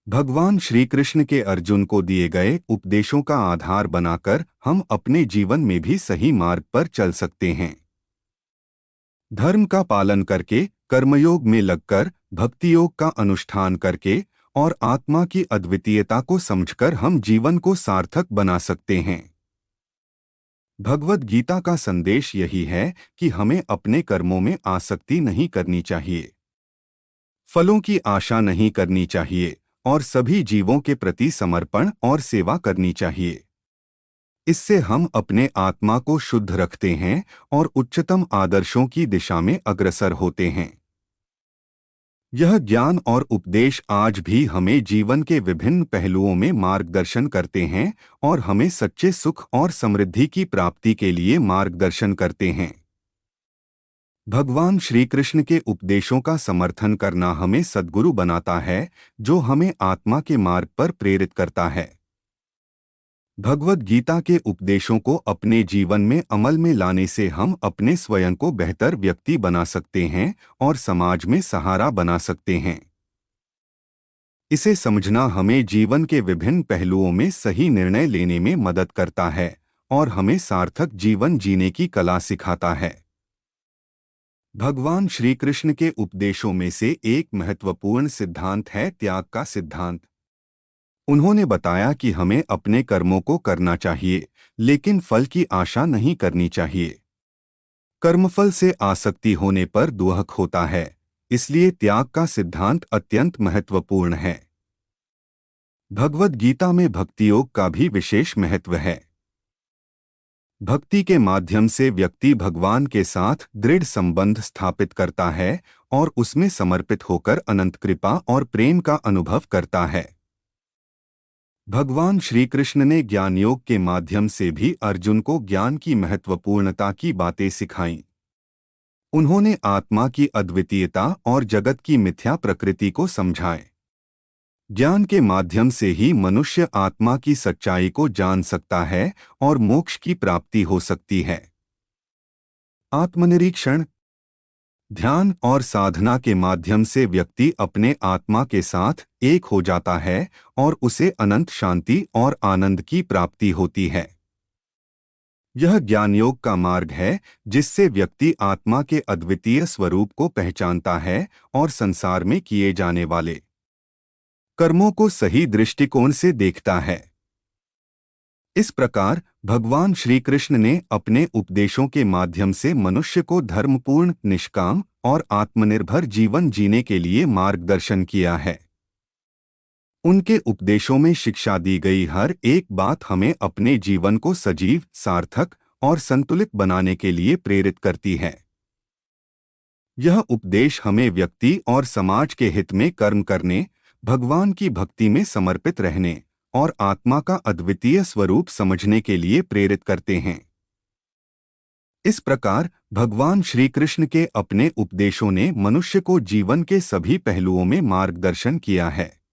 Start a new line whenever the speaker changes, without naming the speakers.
भगवान श्री कृष्ण के अर्जुन को दिए गए उपदेशों का आधार बनाकर हम अपने जीवन में भी सही मार्ग पर चल सकते हैं। धर्म का पालन करके, कर्मयोग में लगकर, भक्ति योग का अनुष्ठान करके और आत्मा की अद्वितीयता को समझकर हम जीवन को सार्थक बना सकते हैं। भगवद गीता का संदेश यही है कि हमें अपने कर्मों में आसक्ति नहीं करनी चाहिए, फलों की आशा नहीं करनी चाहिए और सभी जीवों के प्रति समर्पण और सेवा करनी चाहिए। इससे हम अपने आत्मा को शुद्ध रखते हैं और उच्चतम आदर्शों की दिशा में अग्रसर होते हैं। यह ज्ञान और उपदेश आज भी हमें जीवन के विभिन्न पहलुओं में मार्गदर्शन करते हैं और हमें सच्चे सुख और समृद्धि की प्राप्ति के लिए मार्गदर्शन करते हैं। भगवान श्री कृष्ण के उपदेशों का समर्थन करना हमें सद्गुरु बनाता है, जो हमें आत्मा के मार्ग पर प्रेरित करता है। भगवद गीता के उपदेशों को अपने जीवन में अमल में लाने से हम अपने स्वयं को बेहतर व्यक्ति बना सकते हैं और समाज में सहारा बना सकते हैं। इसे समझना हमें जीवन के विभिन्न पहलुओं में सही निर्णय लेने में मदद करता है और हमें सार्थक जीवन जीने की कला सिखाता है। भगवान श्री कृष्ण के उपदेशों में से एक महत्वपूर्ण सिद्धांत है त्याग का सिद्धांत। उन्होंने बताया कि हमें अपने कर्मों को करना चाहिए, लेकिन फल की आशा नहीं करनी चाहिए। कर्मफल से आसक्ति होने पर दुख होता है, इसलिए त्याग का सिद्धांत अत्यंत महत्वपूर्ण है। भगवद गीता में भक्ति योग का भी विशेष महत्व है। भक्ति के माध्यम से व्यक्ति भगवान के साथ दृढ़ संबंध स्थापित करता है और उसमें समर्पित होकर अनंत कृपा और प्रेम का अनुभव करता है। भगवान श्री कृष्ण ने ज्ञान योग के माध्यम से भी अर्जुन को ज्ञान की महत्वपूर्णता की बातें सिखाईं। उन्होंने आत्मा की अद्वितीयता और जगत की मिथ्या प्रकृति को समझाए। ज्ञान के माध्यम से ही मनुष्य आत्मा की सच्चाई को जान सकता है और मोक्ष की प्राप्ति हो सकती है। आत्मनिरीक्षण, ध्यान और साधना के माध्यम से व्यक्ति अपने आत्मा के साथ एक हो जाता है और उसे अनंत शांति और आनंद की प्राप्ति होती है। यह ज्ञान योग का मार्ग है जिससे व्यक्ति आत्मा के अद्वितीय स्वरूप को पहचानता है और संसार में किए जाने वाले कर्मों को सही दृष्टिकोण से देखता है। इस प्रकार भगवान श्री कृष्ण ने अपने उपदेशों के माध्यम से मनुष्य को धर्मपूर्ण, निष्काम और आत्मनिर्भर जीवन जीने के लिए मार्गदर्शन किया है। उनके उपदेशों में शिक्षा दी गई हर एक बात हमें अपने जीवन को सजीव, सार्थक और संतुलित बनाने के लिए प्रेरित करती है। यह उपदेश हमें व्यक्ति और समाज के हित में कर्म करने, भगवान की भक्ति में समर्पित रहने और आत्मा का अद्वितीय स्वरूप समझने के लिए प्रेरित करते हैं। इस प्रकार भगवान श्री कृष्ण के अपने उपदेशों ने मनुष्य को जीवन के सभी पहलुओं में मार्गदर्शन किया है।